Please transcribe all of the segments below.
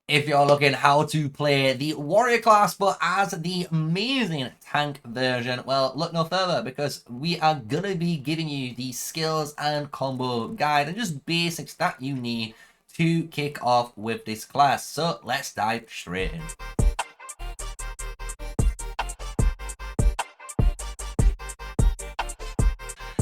If you're looking how to play the warrior class but as the amazing tank version, well, look no further, because we are gonna be giving you the skills and combo guide and just basics that you need to kick off with this class. So let's dive straight in.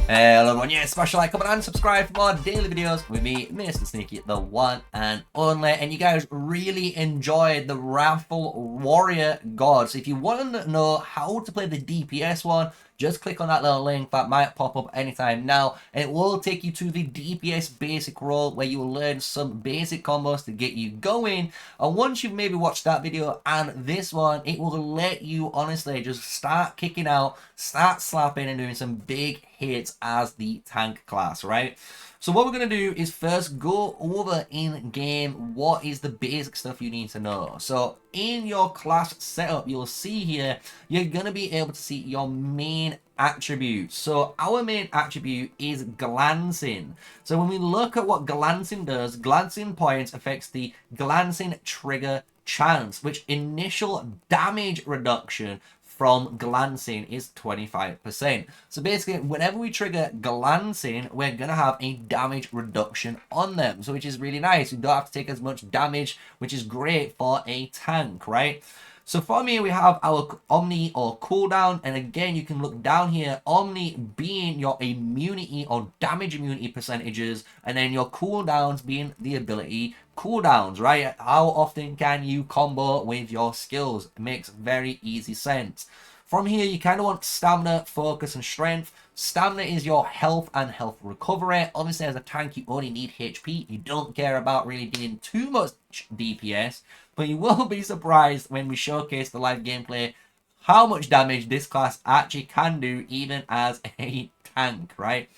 Hello everyone, yeah, smash a like, comment and subscribe for more daily videos with me, MrSneakyy, the one and only. And you guys really enjoyed the Wrathful Warrior God. So if you want to know how to play the DPS one, just click on that little link that might pop up anytime now, and it will take you to the DPS basic role where you will learn some basic combos to get you going. And once you've maybe watched that video and this one, it will let you honestly just start kicking out, start slapping and doing some big hits as the tank class, right? So what we're going to do is first go over in game what is the basic stuff you need to know. So in your class setup, you'll see here, you're going to be able to see your main attributes. So our main attribute is glancing. So when we look at what glancing does, glancing points affects the glancing trigger chance, which initial damage reduction from glancing is 25%. So basically, whenever we trigger glancing, we're going to have a damage reduction on them. So which is really nice. You don't have to take as much damage, which is great for a tank, right? So from here, we have our Omni or cooldown. And again, you can look down here, Omni being your immunity or damage immunity percentages. And then your cooldowns being the ability cooldowns, right? How often can you combo with your skills? It makes very easy sense. From here, you kind of want stamina, focus, and strength. Stamina is your health and health recovery. Obviously, as a tank, you only need HP. You don't care about really doing too much DPS, but you will be surprised when we showcase the live gameplay how much damage this class actually can do, even as a tank, right?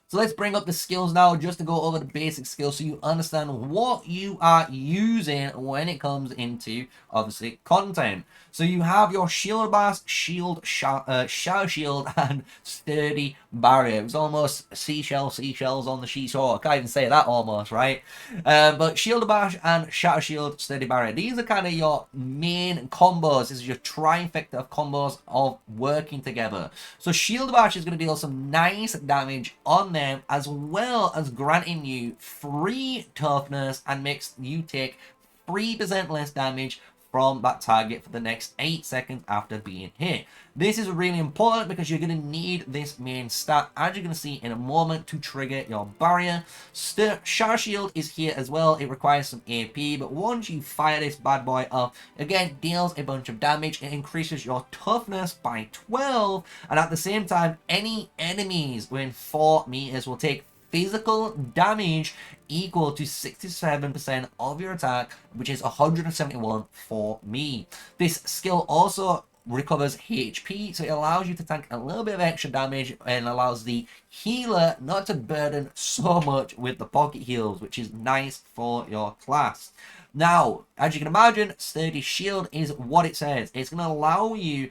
So let's bring up the skills now just to go over the basic skills so you understand what you are using when it comes into, obviously, content. So you have your shield bash, shadow shield, and sturdy barrier. It's almost seashells on the seashore. I can't even say that almost, right? But shield bash and shadow shield, sturdy barrier. These are kind of your main combos. This is your trifecta of combos of working together. So shield bash is going to deal some nice damage on them, as well as granting you 3 toughness and makes you take 3% less damage from that target for the next 8 seconds after being hit. This is really important because you're going to need this main stat, as you're going to see in a moment, to trigger your barrier. Shadow Shield is here as well. It requires some AP, but once you fire this bad boy off, again, deals a bunch of damage. It increases your toughness by 12, and at the same time, any enemies within 4 meters will take physical damage equal to 67% of your attack, which is 171 for me. This skill also recovers HP, so it allows you to tank a little bit of extra damage and allows the healer not to burden so much with the pocket heals, which is nice for your class. Now, as you can imagine, sturdy shield is what it says. It's going to allow you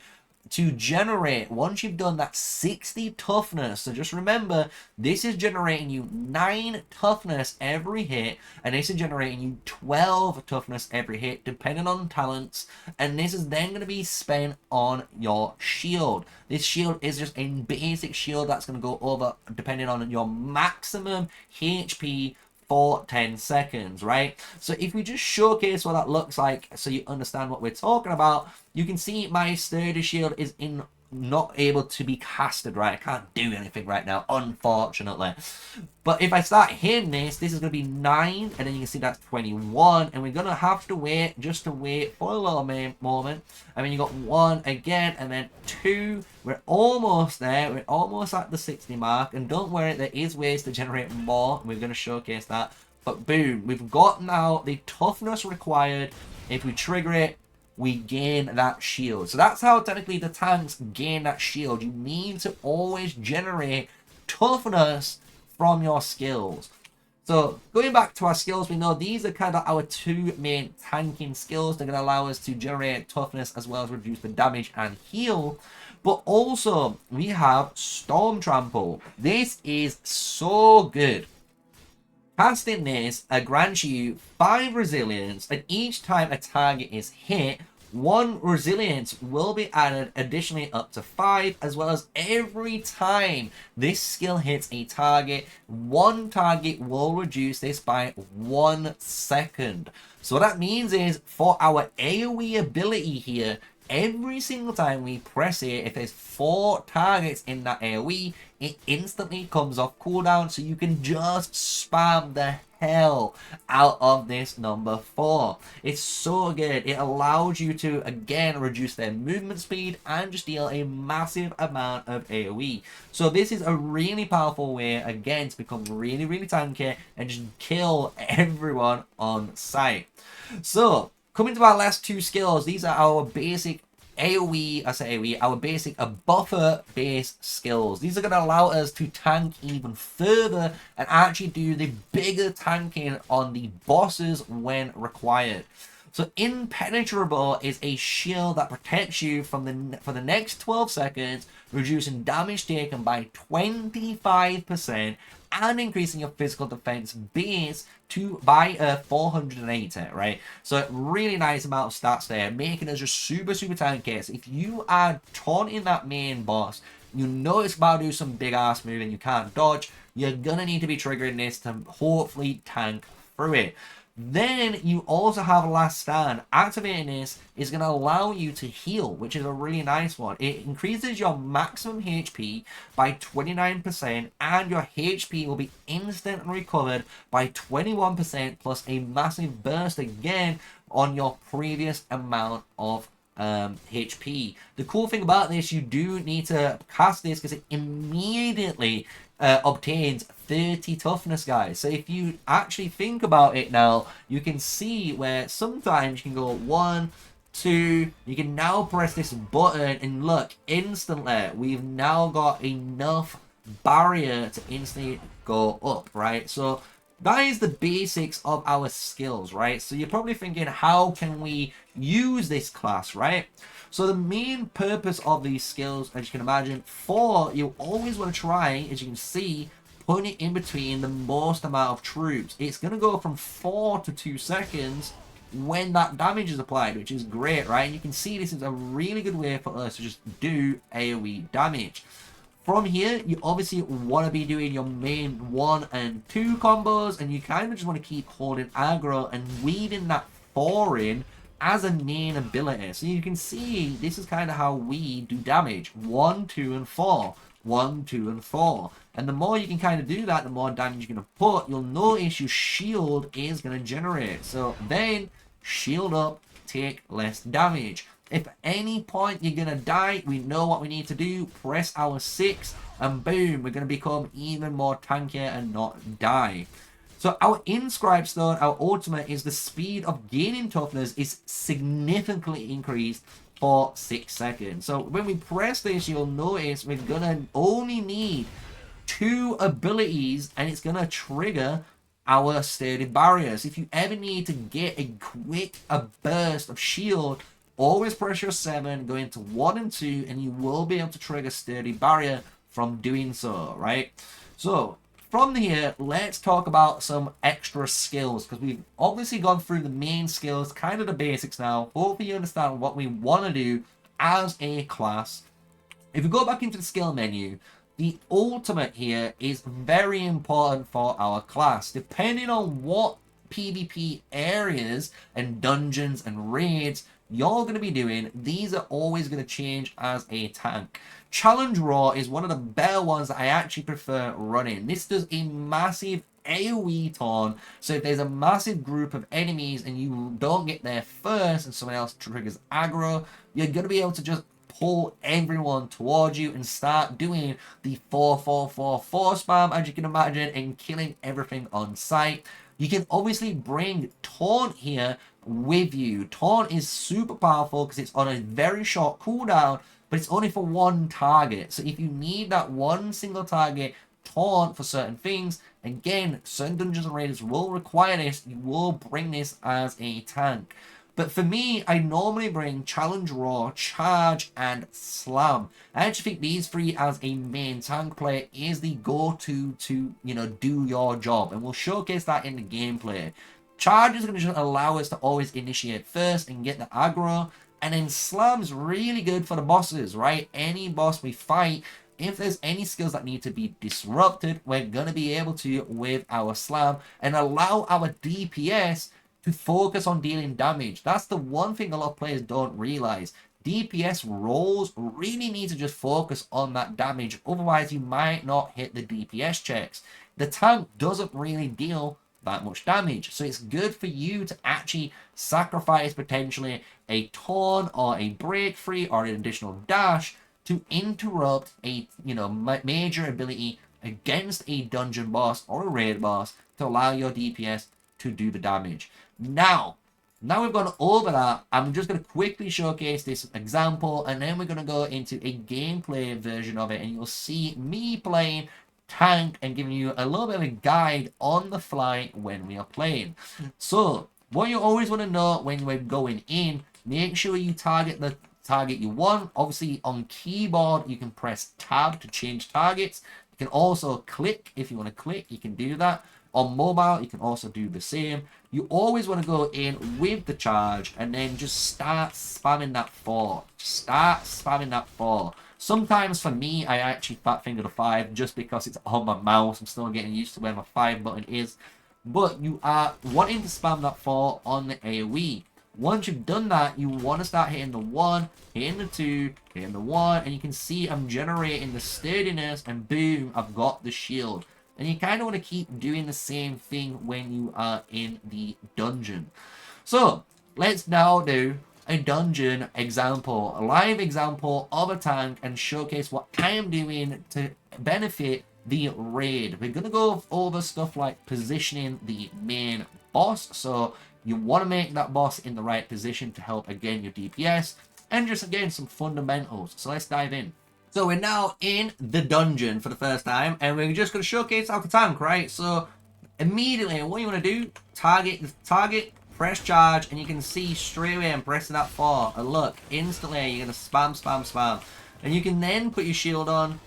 to generate, once you've done that, 60 toughness. So just remember, this is generating you 9 toughness every hit, and this is generating you 12 toughness every hit, depending on talents. And this is then going to be spent on your shield. This shield is just a basic shield that's going to go over, depending on your maximum HP, for 10 seconds, right? So if we just showcase what that looks like so you understand what we're talking about, you can see my sturdy shield is not able to be casted, right? I can't do anything right now, unfortunately. But if I start hitting this is going to be 9, and then you can see that's 21, and we're going to have to wait, just to wait for a little moment. I mean, you got 1 again, and then 2. We're almost there. We're almost at the 60 mark, and don't worry, there is ways to generate more. We're going to showcase that. But boom, we've got now the toughness required. If we trigger it, we gain that shield. So that's how technically the tanks gain that shield. You need to always generate toughness from your skills. So going back to our skills, we know these are kind of our 2 main tanking skills. They're going to allow us to generate toughness as well as reduce the damage and heal. But also we have Storm Trample. This is so good. Casting this grants you 5 resilience, and each time a target is hit, 1 resilience will be added additionally up to 5, as well as every time this skill hits a target, 1 target will reduce this by 1 second. So what that means is, for our AoE ability here, every single time we press it, if there's 4 targets in that AoE, it instantly comes off cooldown, so you can just spam the hell out of this number 4. It's so good. It allows you to, again, reduce their movement speed and just deal a massive amount of AoE. So this is a really powerful way, again, to become really, really tanky and just kill everyone on sight. So, coming to our last 2 skills, these are our basic AoE, our basic buffer-based skills. These are going to allow us to tank even further and actually do the bigger tanking on the bosses when required. So Impenetrable is a shield that protects you for the next 12 seconds, reducing damage taken by 25% and increasing your physical defense base by 480, right? So really nice amount of stats there, making us just super tanky. So if you are taunting that main boss, you know it's about to do some big ass move and you can't dodge, you're gonna need to be triggering this to hopefully tank through it. Then you also have Last Stand. Activating this is going to allow you to heal, which is a really nice one. It increases your maximum HP by 29%, and your HP will be instantly recovered by 21%, plus a massive burst again on your previous amount of HP. The cool thing about this, you do need to cast this because it immediately obtains 30 toughness, guys. So if you actually think about it now, you can see where sometimes you can go 1, 2, you can now press this button and look, instantly we've now got enough barrier to instantly go up, right? So that is the basics of our skills, right? So you're probably thinking, how can we use this class, right? So the main purpose of these skills, as you can imagine, you always want to try, as you can see, putting it in between the most amount of troops. It's going to go from 4 to 2 seconds when that damage is applied, which is great, right? And you can see this is a really good way for us to just do AoE damage. From here, you obviously want to be doing your main 1 and 2 combos, and you kind of just want to keep holding aggro and weaving that 4 in as a main ability. So you can see this is kind of how we do damage. 1, 2, and 4. 1, 2, and 4. And the more you can kind of do that, the more damage you're going to put. You'll notice your shield is going to generate. So then, shield up, take less damage. If at any point you're going to die, we know what we need to do. Press our 6 and boom, we're going to become even more tankier and not die. So our Inscribe Stone, our ultimate, is the speed of gaining toughness is significantly increased for 6 seconds. So when we press this, you'll notice we're going to only need 2 abilities and it's going to trigger our sturdy barriers. If you ever need to get a quick burst of shield, always press your 7, go into 1 and 2, and you will be able to trigger sturdy barrier from doing so, right? So from here, let's talk about some extra skills, because we've obviously gone through the main skills, kind of the basics now. Hopefully you understand what we want to do as a class. If we go back into the skill menu, the ultimate here is very important for our class. Depending on what PvP areas and dungeons and raids you're going to be doing, these are always going to change as a tank. Challenge Roar is one of the better ones that I actually prefer running. This does a massive AoE taunt, so if there's a massive group of enemies and you don't get there first and someone else triggers aggro, you're going to be able to just pull everyone towards you and start doing the 4-4-4-4 spam, as you can imagine, and killing everything on sight. You can obviously bring Taunt here with you. Taunt is super powerful because it's on a very short cooldown, but it's only for 1 target. So if you need that 1 single target taunt for certain things, again, certain dungeons and raiders will require this. You will bring this as a tank. But for me, I normally bring challenge raw, charge, and slam. I actually think these three as a main tank player is the go-to to, you know, do your job. And we'll showcase that in the gameplay. Charge is going to just allow us to always initiate first and get the aggro. And then slam's really good for the bosses, right? Any boss we fight, if there's any skills that need to be disrupted, we're going to be able to with our slam and allow our DPS to focus on dealing damage. That's the one thing a lot of players don't realize. DPS roles really need to just focus on that damage. Otherwise, you might not hit the DPS checks. The tank doesn't really deal that much damage. So it's good for you to actually sacrifice potentially a taunt or a break free or an additional dash to interrupt a, you know, major ability against a dungeon boss or a raid boss to allow your DPS to do the damage. Now we've gone over that, I'm just going to quickly showcase this example, and then we're going to go into a gameplay version of it, and you'll see me playing tank and giving you a little bit of a guide on the fly when we are playing. So what you always want to know when we're going in, make sure you target the target you want. Obviously on keyboard you can press tab to change targets. You can also click. If you want to click, you can do that. On mobile you can also do the same. You always want to go in with the charge and then just start spamming that 4. Start spamming that 4. Sometimes for me, I actually fat finger the 5 just because it's on my mouse. I'm still getting used to where my 5 button is. But you are wanting to spam that 4 on the AoE. Once you've done that, you want to start hitting the 1, hitting the 2, hitting the 1, and you can see I'm generating the sturdiness, and boom, I've got the shield. And you kind of want to keep doing the same thing when you are in the dungeon. So let's now do a dungeon example, a live example of a tank, and showcase what I am doing to benefit the raid. We're going to go over stuff like positioning the main boss. So you want to make that boss in the right position to help, again, your DPS, and just, again, some fundamentals. So let's dive in. So we're now in the dungeon for the first time, and we're just going to showcase our tank, right? So immediately, what you want to do, target, press charge, and you can see straight away I'm pressing that 4. And look, instantly you're going to spam. And you can then put your shield on.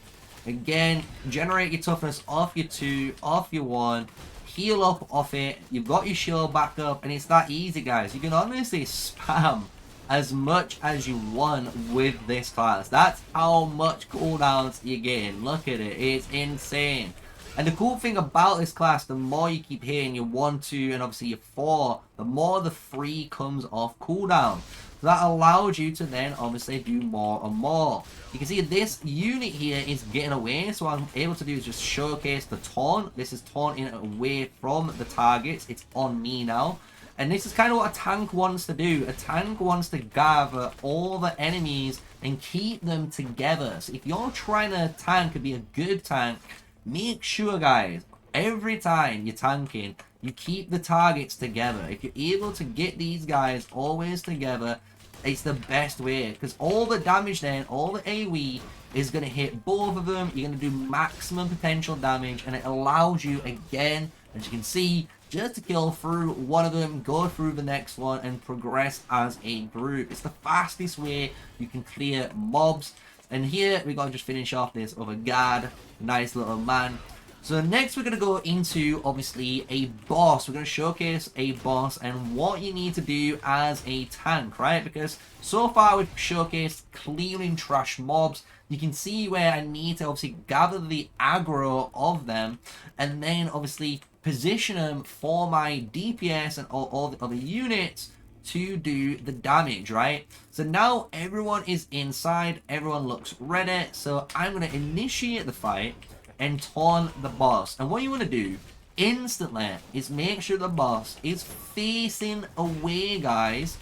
Again, generate your toughness off your 2, off your 1. Heal up off it. You've got your shield back up, and it's that easy, guys. You can honestly spam as much as you want with this class. That's how much cooldowns you're getting. Look at it. It's insane. And the cool thing about this class, the more you keep hitting your 1, 2, and obviously your 4, the more the 3 comes off cooldown. So that allows you to then obviously do more and more. You can see this unit here is getting away, so what I'm able to do is just showcase the taunt. This is taunting away from the targets. It's on me now. And this is kind of what a tank wants to do. A tank wants to gather all the enemies and keep them together. So if you're trying to tank and be a good tank, make sure, guys, every time you're tanking, you keep the targets together. If you're able to get these guys always together, it's the best way. Because all the damage then, all the AoE is going to hit both of them. You're going to do maximum potential damage. And it allows you, again, as you can see, just to kill through one of them, go through the next one, and progress as a group. It's the fastest way you can clear mobs. And here we got to just finish off this other guard. Nice little man. So next we're going to go into, obviously, a boss. We're going to showcase a boss and what you need to do as a tank, right? Because so far we've showcased clearing trash mobs. You can see where I need to obviously gather the aggro of them, and then obviously position them for my DPS and all the other units to do the damage, right? So now everyone is inside, everyone looks ready, so I'm going to initiate the fight and taunt the boss. And what you want to do instantly is make sure the boss is facing away, guys,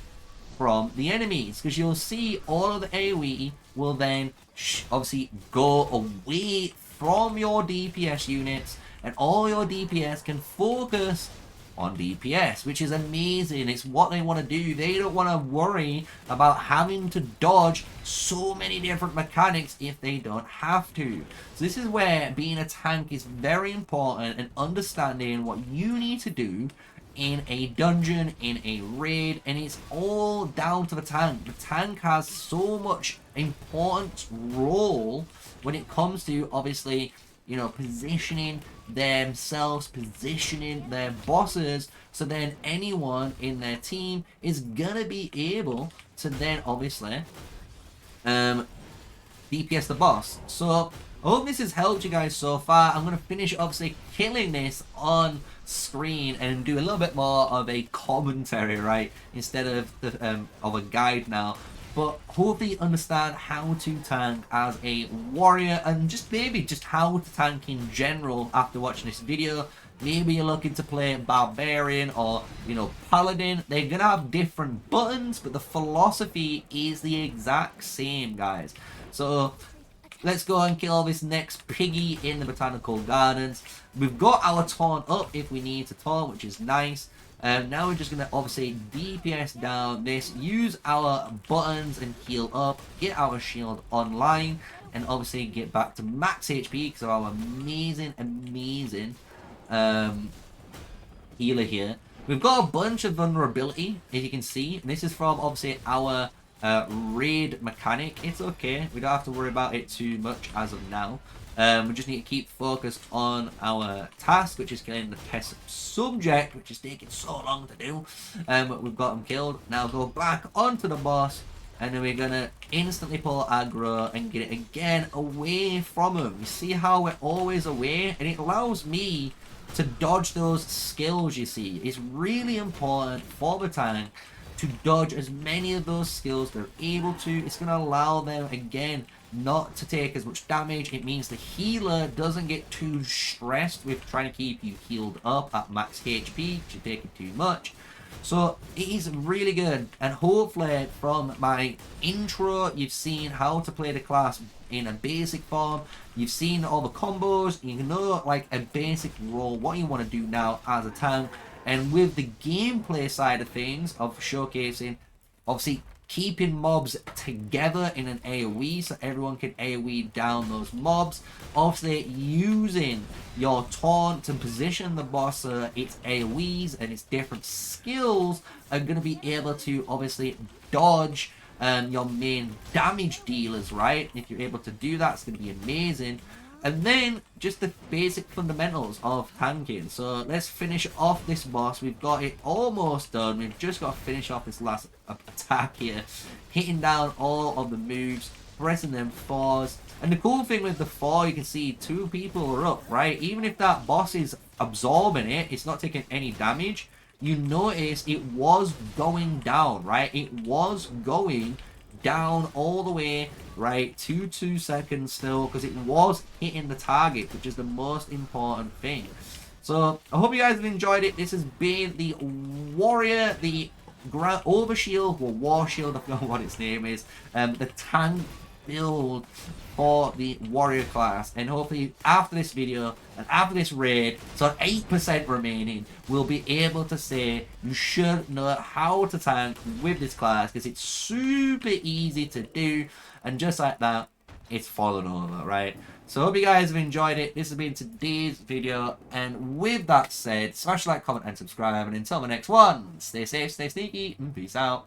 from the enemies, because you'll see all of the AoE will then obviously go away from your DPS units, and all your DPS can focus on DPS, which is amazing. It's what they want to do. They don't want to worry about having to dodge so many different mechanics if they don't have to. So this is where being a tank is very important, and understanding what you need to do in a dungeon, in a raid, and it's all down to the tank. The tank has so much important role when it comes to, obviously, you know, positioning themselves, positioning their bosses, so then anyone in their team is gonna be able to then obviously DPS the boss. So I hope this has helped you guys so far. I'm going to finish obviously killing this on screen and do a little bit more of a commentary, right, instead of a guide now. But hopefully you understand how to tank as a warrior, and just maybe just how to tank in general after watching this video. Maybe you're looking to play Barbarian or, you know, Paladin. They're going to have different buttons, but the philosophy is the exact same, guys. So let's go and kill this next piggy in the Botanical Gardens. We've got our taunt up if we need to taunt, which is nice. Now we're just going to obviously DPS down this, use our buttons and heal up, get our shield online, and obviously get back to max HP because of our amazing healer here. We've got a bunch of vulnerability, as you can see. And this is from obviously our raid mechanic. It's okay, we don't have to worry about it too much as of now. We just need to keep focused on our task, which is killing the test subject, which is taking so long to do. We've got him killed. Now go back onto the boss, and then we're gonna instantly pull aggro and get it again away from him. You see how we're always away, and it allows me to dodge those skills. You see, it's really important for the tank to dodge as many of those skills they're able to. It's going to allow them, again, not to take as much damage. It means the healer doesn't get too stressed with trying to keep you healed up at max HP because you're taking too much. So it is really good, and hopefully from my intro you've seen how to play the class in a basic form. You've seen all the combos, you know, like a basic role, what you want to do now as a tank. And with the gameplay side of things, of showcasing, obviously keeping mobs together in an AoE so everyone can AoE down those mobs. Obviously using your taunt to position the boss so its AoEs and its different skills are going to be able to obviously dodge your main damage dealers, right? If you're able to do that, it's going to be amazing. And then just the basic fundamentals of tanking. So let's finish off this boss. We've got it almost done. We've just got to finish off this last attack here, hitting down all of the moves, pressing them 4s. And the cool thing with the 4, you can see 2 people are up, right? Even if that boss is absorbing it, it's not taking any damage. You notice it was going down, right? It was going down all the way, right, to 2 seconds still, because it was hitting the target, which is the most important thing. So I hope you guys have enjoyed it. This has been the warrior, the overshield, or war shield, I forgot what its name is, the tank build for the warrior class. And hopefully after this video and after this raid, so 8% remaining, we'll be able to say you should know how to tank with this class, because it's super easy to do, and just like that it's fallen over, right? So I hope you guys have enjoyed it. This has been today's video, and with that said, smash like, comment and subscribe, and until the next one, stay safe, stay sneaky, and peace out.